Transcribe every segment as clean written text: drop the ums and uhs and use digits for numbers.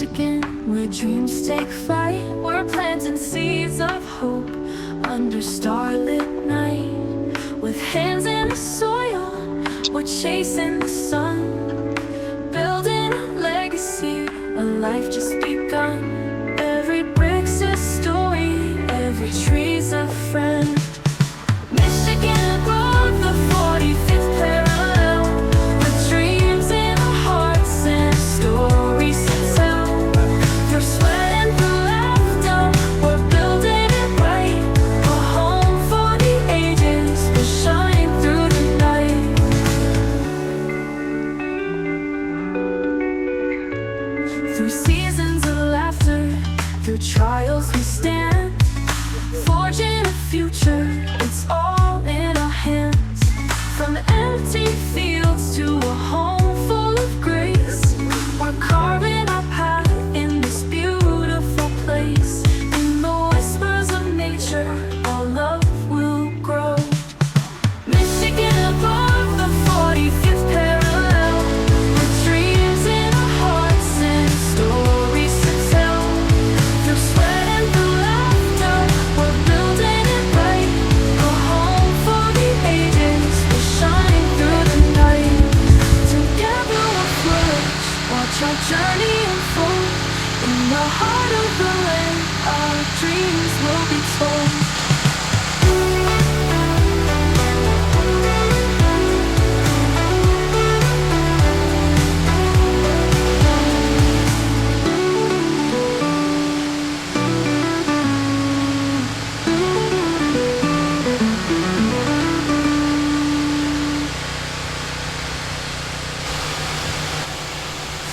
Michigan, where dreams take flight. We're planting seeds of hope under starlit night. With hands in the soil, we're chasing the sun, building a legacy, a life just begun. Every brick's a story, every tree's a friend. Michigan Road, the 45th parallel, with dreams in our hearts and stories to tell. Through sweat and through laughter, we're building it right. A home for the ages, we're shining through the night. Through seasons of laughter, through trials we stand, forging a future, it's all in our hands. From empty fields to a home full of grace, we're carving our path in this beautiful place. In the whispers of nature, our love will grow. Michigan above, the 45th parallel, with dreams in our hearts and stories to tell. Through sweat and through laughter, we're building it right. A home for the ages, we're shining through the night. Together we'll flourish, watch our journey unfold. In the heart of the land, our dreams will be told.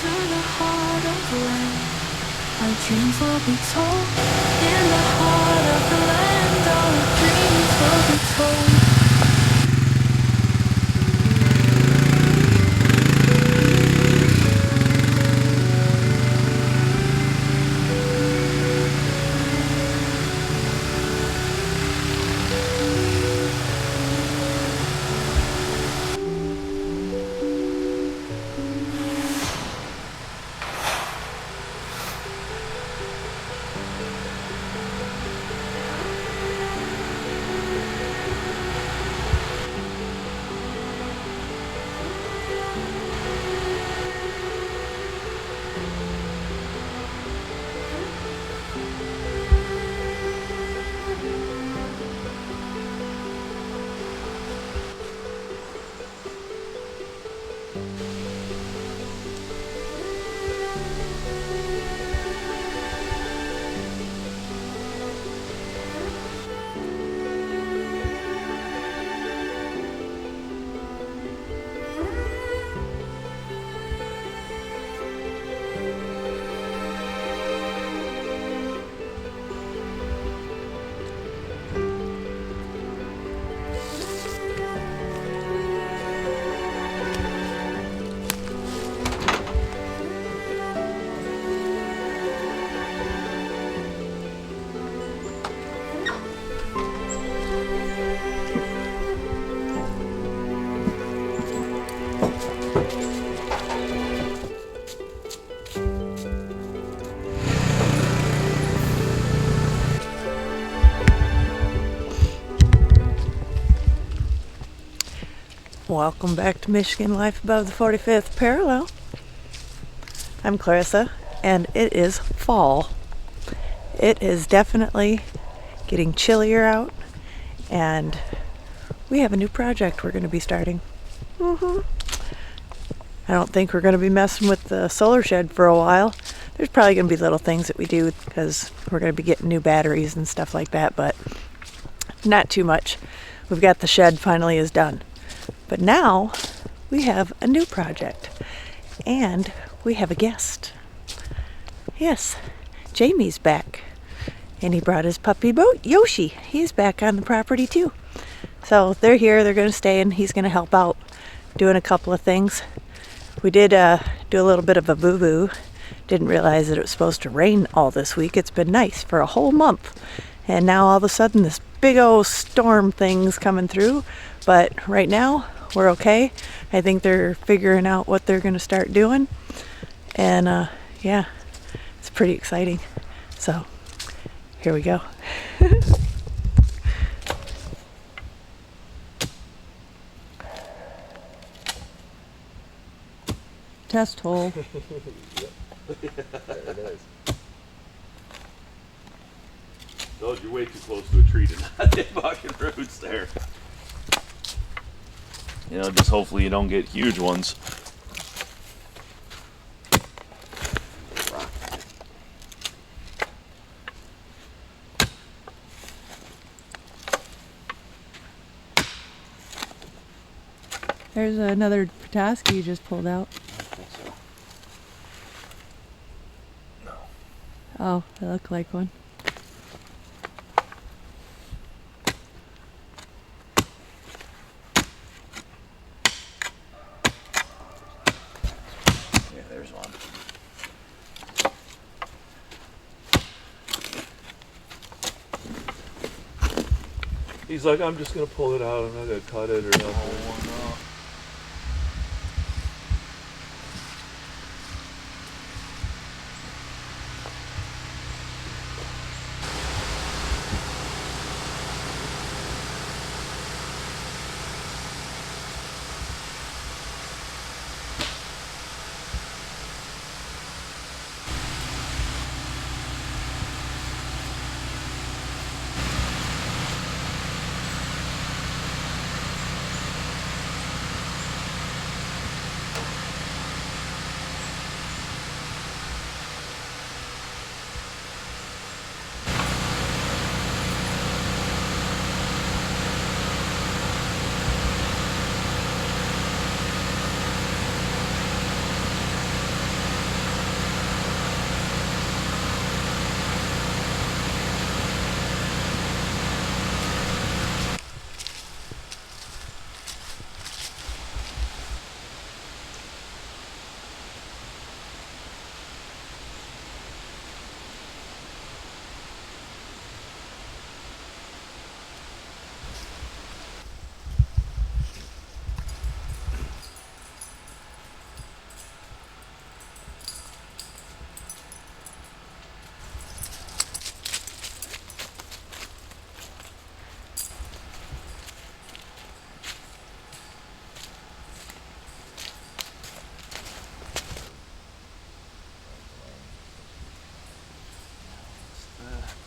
To the heart of the land, our dreams will be told. In the heart of the land, our dreams will be told. Welcome back to Michigan Life Above the 45th Parallel. I'm Clarissa, and it is fall. It is definitely getting chillier out, and we have a new project we're going to be starting. I don't think we're going to be messing with the solar shed for a while. There's probably going to be little things that we do because we're going to be getting new batteries and stuff like that, but not too much. We've got the shed finally is done. But now we have a new project, and we have a guest. Yes, Jammie's back, and he brought his puppy Yoshi. He's back on the property too. So they're here, they're going to stay, and he's going to help out doing a couple of things. We did do a little bit of a boo-boo. Didn't realize that it was supposed to rain all this week. It's been nice for a whole month, and now all of a sudden this big old storm thing's coming through. But right now we're okay. I think they're figuring out what they're going to start doing, and yeah, It's pretty exciting. So here we go. Test hole. There it is. Oh, you're way too close to a tree to not hit fucking roots there. You know, just hopefully you don't get huge ones. There's another Petoskey you just pulled out. I think so. No. Oh, they look like one. Yeah, there's one. He's like, I'm just gonna pull it out. I'm not gonna cut it or nothing.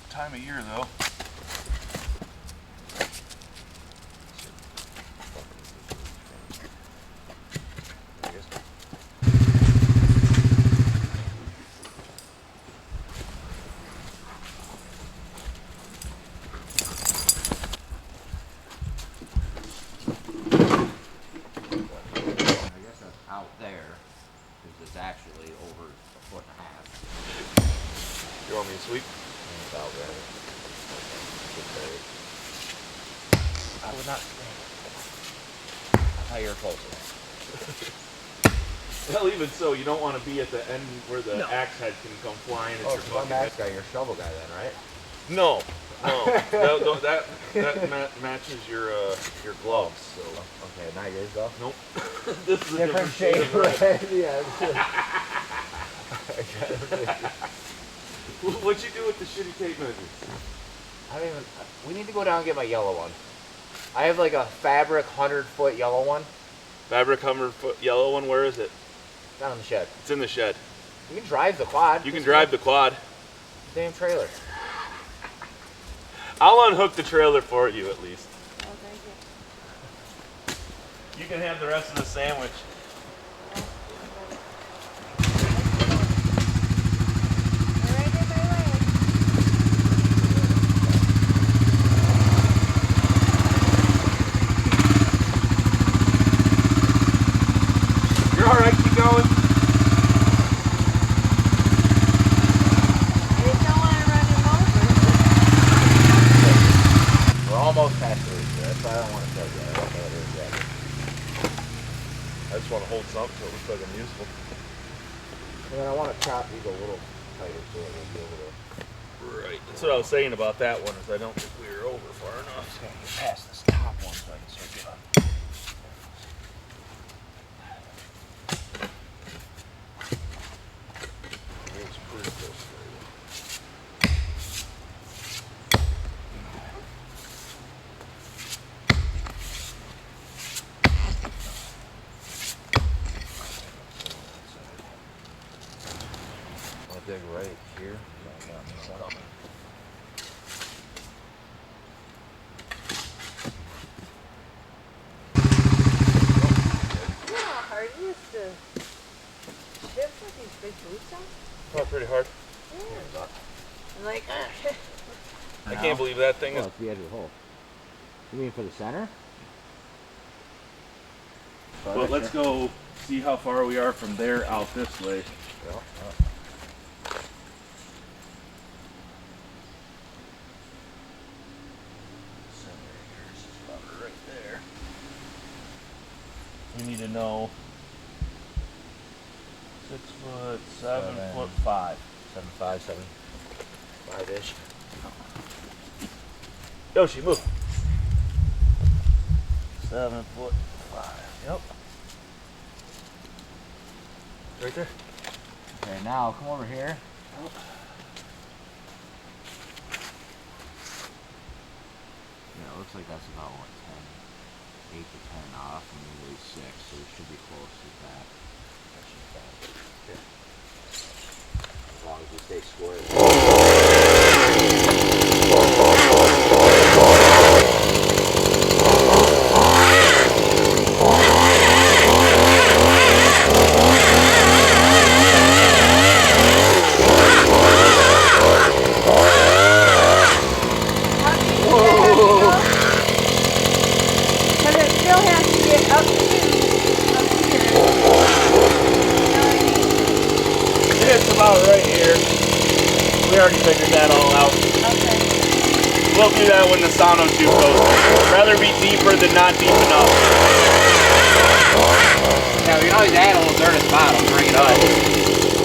Time of year though. Out there, because it's actually over a foot and a half. You want me to sweep? It's out there. I would not. That's how you're closer. Well, even so, you don't want to be at the end where the No. axe head can come flying at Oh, your so I'm fucking axe guy, you're a shovel guy then, right? No, that matches your gloves. So Okay, not yours though. nope. This is a different shape, of red. right? Yeah. What'd you do with the shitty tape measures? I don't even. We need to go down and get my yellow one. I have like a fabric 100-foot yellow one. Fabric 100-foot yellow one. Where is it? Down in the shed. It's in the shed. You can drive the quad. You can drive the quad. damn trailer. I'll unhook the trailer for you at least. Oh, thank you. You can have the rest of the sandwich. You're all right. Keep going. We're almost past the reach there. That's why I don't want to start yet. I don't know what it is yet. I just want to hold something so it looks like I'm useful. And then I want to chop these a little tighter so it'll be able to. Right. That's what I was saying about that one. Is I don't think we were over far I'm enough. just gonna get past this top one so I can start getting. It's pretty close. pretty hard. I'm like, I can't believe that thing is. It's the edge of the hole. You mean for the center? But let's go see how far we are from there out this way. Yeah. Right there. We need to know 6 foot, 7 foot 5. 5-ish. Yoshi, move. 7 foot 5. Yep. Right there. Okay, now come over here. Yeah, it looks like that's about what, 8 to 10 off, and maybe 6, so we should be close to that. That should be fine. As long as we stay square. but it still has to get up to here. It's about right here. We already figured that all out. Okay. We'll do that when the Sono tube goes. Rather be deeper than not deep enough. Yeah, we can always add a little dirt at the bottom, bring it up.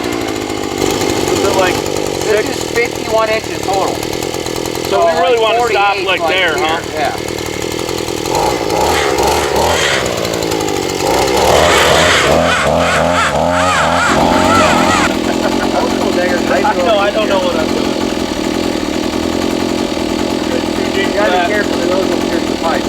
Is it like This is 51 inches total. So we really want to stop 48 like there, here. huh? Yeah. I don't know what I'm doing. You gotta be careful, those will pierce the pipe.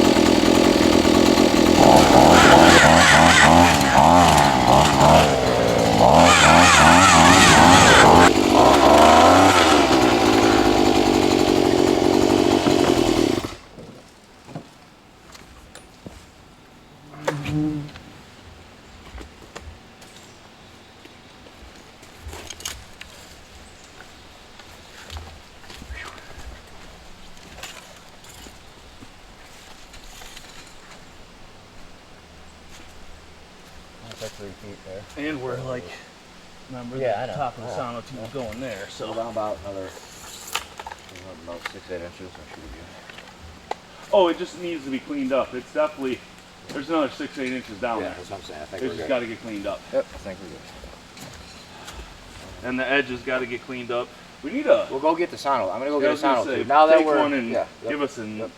That's 3 feet there. And we're like, remember Yeah, I the know. top of the Sono tube going there. So So, down about another, about 6-8 inches. That should be good. oh, it just needs to be cleaned up. It's definitely, there's another 6-8 inches down there. That's what I'm saying. I think It's we're just good. got to get cleaned up. Yep, I think we're good. And the edge has got to get cleaned up. We need a. We'll go get the Sono. I'm gonna go I get a was gonna Sono say, tube. Now that take we're one and yeah, yep, give us an. yep.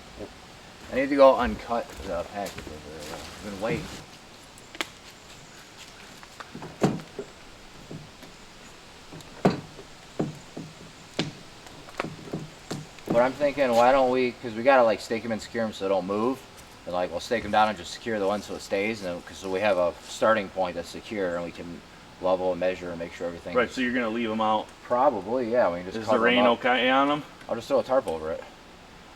I need to go uncut the package over there. I've been waiting. But I'm thinking, why don't we? Because we gotta like stake them and secure them so they don't move. And like we'll stake them down and just secure the one so it stays, and because so we have a starting point that's secure, and we can level and measure and make sure everything. Right, so you're gonna leave them out. Probably, yeah. We can just Is cover the rain them up. okay on them? I'll just throw a tarp over it.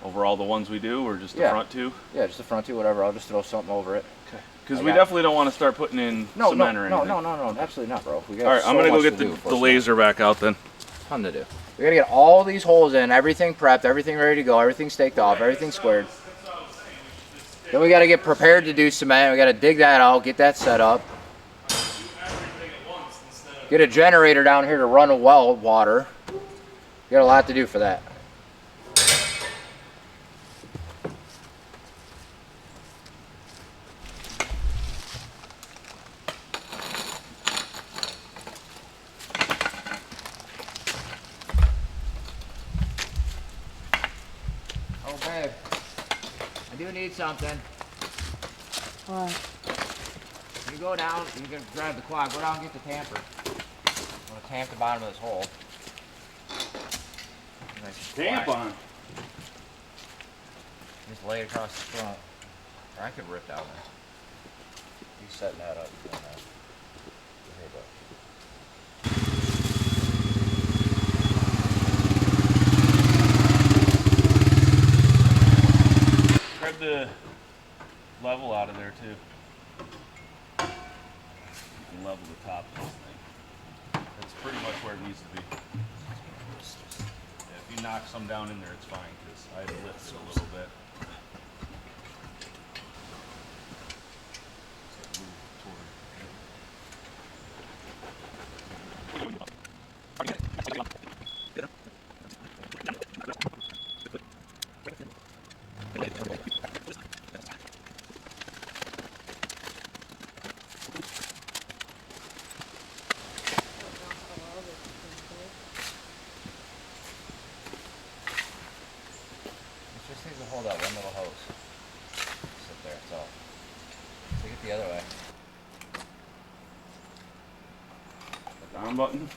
Over all the ones we do, or just the Yeah. front two? Yeah, just the front two, whatever. I'll just throw something over it. Okay. Because I we got- definitely don't want to start putting in cement or anything. No, absolutely not, bro. We got All right, so I'm gonna go much get to do the before the it's laser back out then. done. Ton to do. We gotta get all these holes in, everything prepped, everything ready to go, everything staked off, everything squared. Then we gotta get prepared to do cement. We gotta dig that out, get that set up. Get a generator down here to run a well water. We got a lot to do for that. Oh, babe. I do need something. What? You go down, you can grab the quad, go down and get the tamper. I'm gonna tamp the bottom of this hole. Nice and Tamp flat. on. Just lay it across the front. Or I could rip down there. You setting that up. Doing that. Here, bud. Grab the swivel out of there too. You can level the top of this thing. That's pretty much where it needs to be. Yeah, if you knock some down in there, it's fine because I had to lift it a little bit. Just needs to hold out one little hose. Sit there, it's all. Take it the other way. The down button.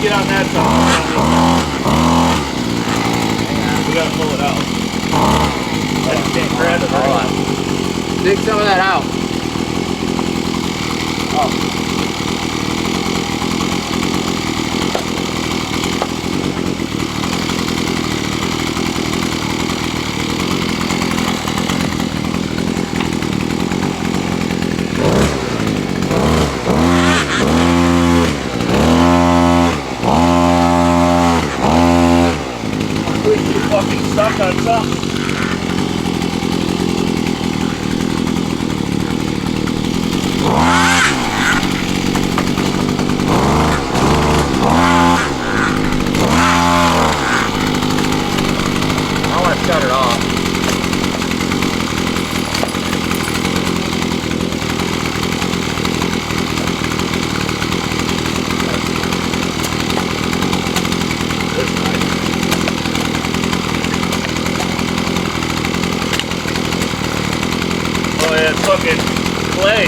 Get on that side. We gotta pull it out. I just can't grab it. Hold on. Dig some of that out. Oh. Stuck on something. I want to shut it off. Oh yeah, it's fucking clay.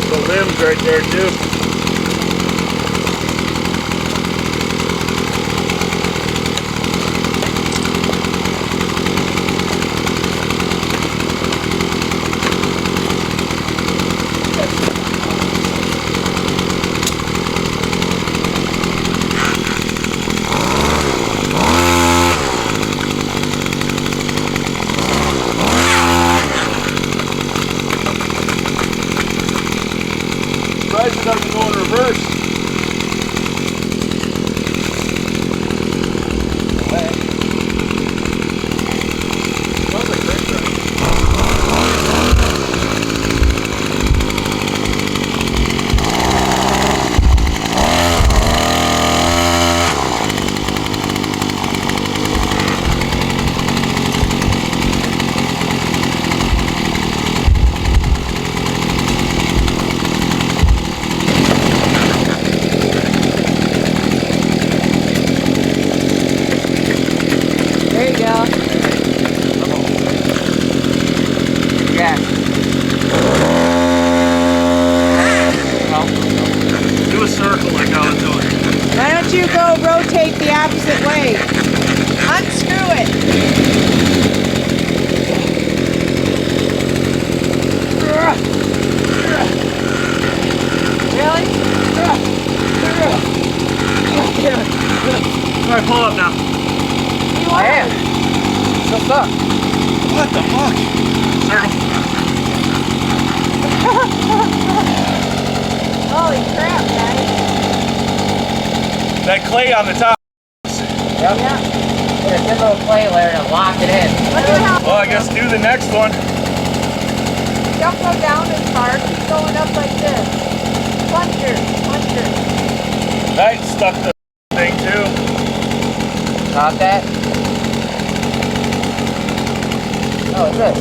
The limbs right there too. It doesn't go in reverse. Smells like grape rice. Do a circle like I was doing. Why don't you go rotate the opposite way? Unscrew it. Really? Alright, pull up now. I am. Still stuck. What the fuck? Circle. Holy crap, guys. That clay on the top. Yep. Yeah. Put a thin little clay layer to lock it in. Look at how Well, I guess do the next one. don't go down as far. Keep going up like this. Plunger, plunger. That stuck the thing too. Got that? Oh, good.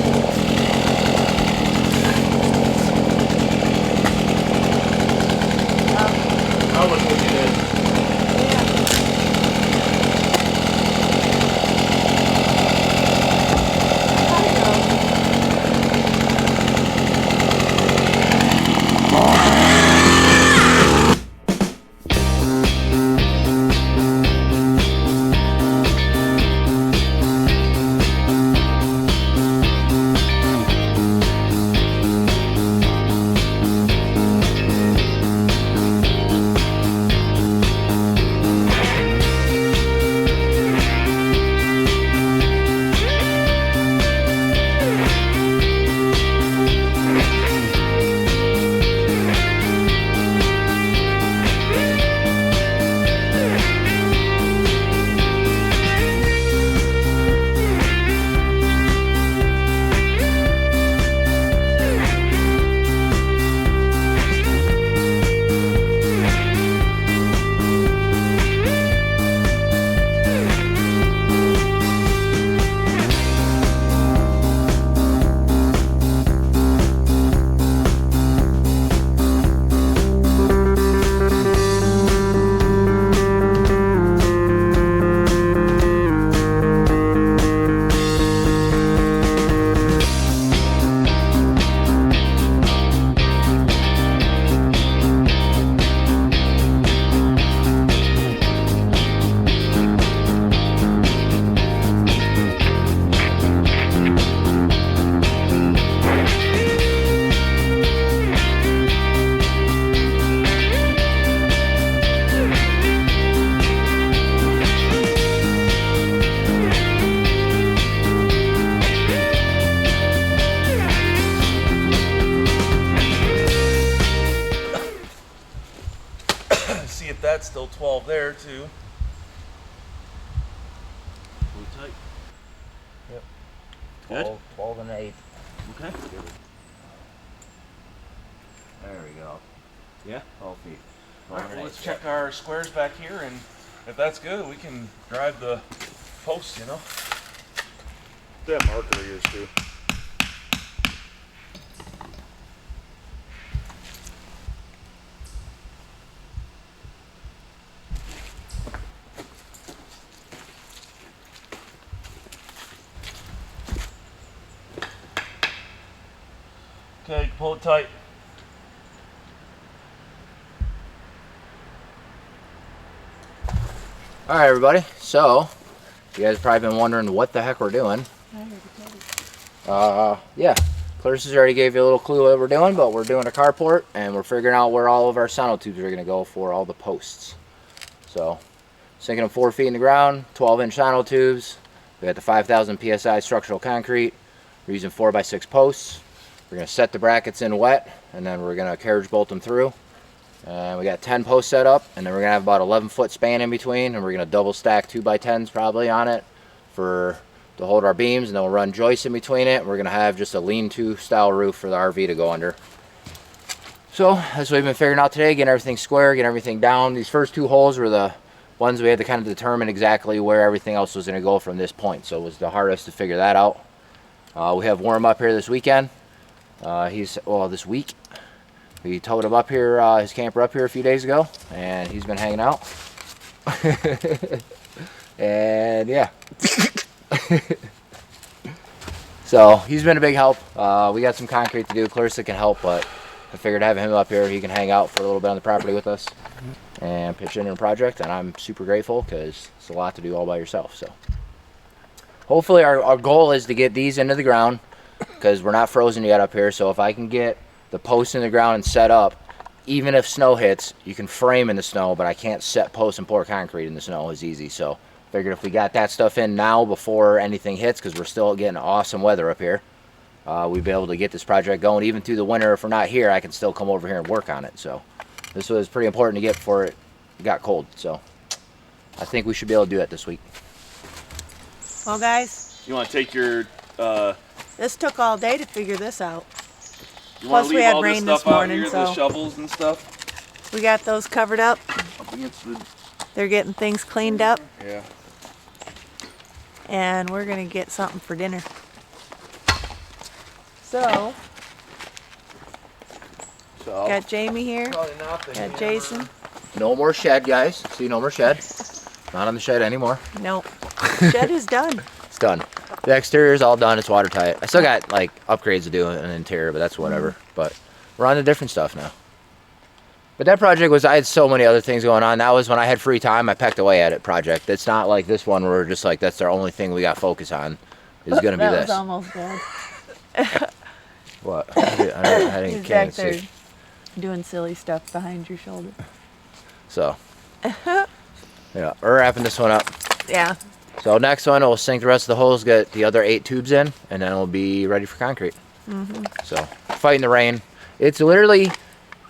I'll look what you did. See if that's still 12 there too. Pull it tight. Yep. 12, 12 and 8. Okay. There we go. Yeah. 12 feet. All right, well, let's check our squares back here, and if that's good, we can drive the post, you know. That marker is too. Okay, pull it tight. All right, everybody. So, you guys have probably been wondering what the heck we're doing. Yeah. Clarissa's already gave you a little clue what we're doing, but we're doing a carport, and we're figuring out where all of our Sono tubes are going to go for all the posts. So, sinking them 4 feet in the ground, 12-inch Sono tubes. We got the 5,000 PSI structural concrete. We're using 4x6 posts. We're going to set the brackets in wet, and then we're going to carriage bolt them through. And we got 10 posts set up, and then we're going to have about 11-foot span in between, and we're going to double stack 2x10s probably on it to hold our beams, and then we'll run joists in between it. We're going to have just a lean-to style roof for the RV to go under. So that's what we've been figuring out today, getting everything square, getting everything down. These first 2 holes were the ones we had to kind of determine exactly where everything else was going to go from this point, so it was the hardest to figure that out. We have Worm up here this weekend. This week. We towed him up here, his camper up here a few days ago, and he's been hanging out. And yeah. So he's been a big help. We got some concrete to do. Clarissa can help, but I figured having him up here, he can hang out for a little bit on the property with us and pitch into the project, and I'm super grateful because it's a lot to do all by yourself. So hopefully our goal is to get these into the ground because we're not frozen yet up here. So if I can get the posts in the ground and set up, even if snow hits, you can frame in the snow, but I can't set posts and pour concrete in the snow as easy. So figured if we got that stuff in now before anything hits, because we're still getting awesome weather up here, we'd be able to get this project going even through the winter. If we're not here, I can still come over here and work on it. So this was pretty important to get before it got cold. So I think we should be able to do it this week. Well, guys, You want to take your, this took all day to figure this out. you want Plus, to we leave had all this rain this stuff out morning, here, so- the shovels and stuff? We got those covered up. Up against the, They're getting things cleaned up, yeah. and we're gonna get something for dinner. So, So got Jamie here, Probably not the got hammer. Jason. no more shed, guys. See, no more shed. Not on the shed anymore. Nope. Shed is done. It's done. The exterior is all done. It's watertight. I still got like upgrades to do in the interior, but that's whatever. But we're on to different stuff now. But that project was, I had so many other things going on. That was when I had free time, I pecked away at it project. It's not like this one where we're just like, that's our only thing we got focus on. Is going to be That this. was almost good. What? I He's didn't back can't there see. doing silly stuff behind your shoulder. So, yeah, we're wrapping this one up. Yeah. So next one, we'll sink the rest of the holes, get the other 8 tubes in, and then we'll be ready for concrete. So, fighting the rain. It's literally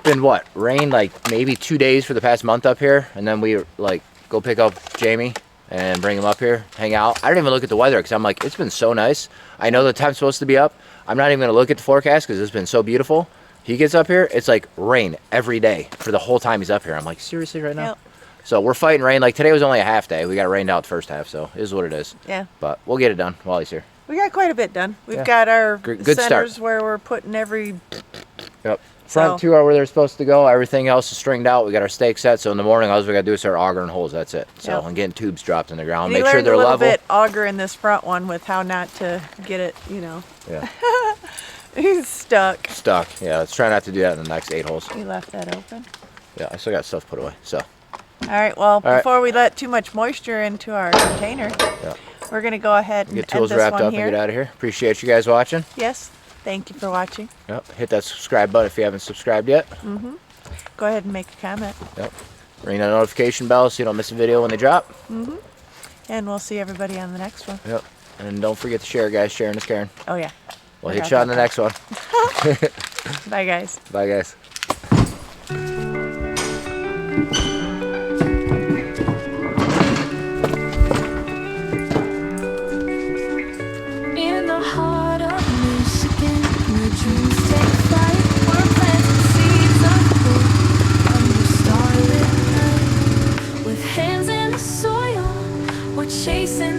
been what? Rain like maybe 2 days for the past month up here, and then we like go pick up Jammie and bring him up here, hang out. I didn't even look at the weather because I'm like, it's been so nice. I know the time's supposed to be up. I'm not even gonna look at the forecast because it's been so beautiful. He gets up here, it's like rain every day for the whole time he's up here. I'm like, seriously right now? Yep. So we're fighting rain. Like today was only a half day. We got rained out the first half, so it is what it is. Yeah. But we'll get it done while he's here. We got quite a bit done. We've Yeah. got our Good start. centers where we're putting every. Yep. Front So- 2 are where they're supposed to go. Everything else is stringed out. We got our stakes set. So in the morning, all we got to do is start augering holes. That's it. So Yep. I'm getting tubes dropped in the ground. We Make sure learned they're a little level. bit auger in this front one with how not to get it. Yeah. He's stuck. Stuck. Yeah. Let's try not to do that in the next 8 holes. You left that open. Yeah. I still got stuff put away. So All right. Well, right. before we let too much moisture into our container, yeah. we're gonna go ahead and Get end tools this wrapped one up here. and get out of here. Appreciate you guys watching. Yes. Thank you for watching. Yep. Hit that subscribe button if you haven't subscribed yet. Go ahead and make a comment, Yep. Ring that notification bell so you don't miss a video when they drop. and we'll see everybody on the next one. Yep. And don't forget to share, guys. Sharing is caring. Oh yeah. We'll Forgot hit you on the about next one. Bye guys. Bye, guys. In the heart of Michigan, where dreams take flight, we're planting seeds of hope under starlit night. With hands in the soil, we're chasing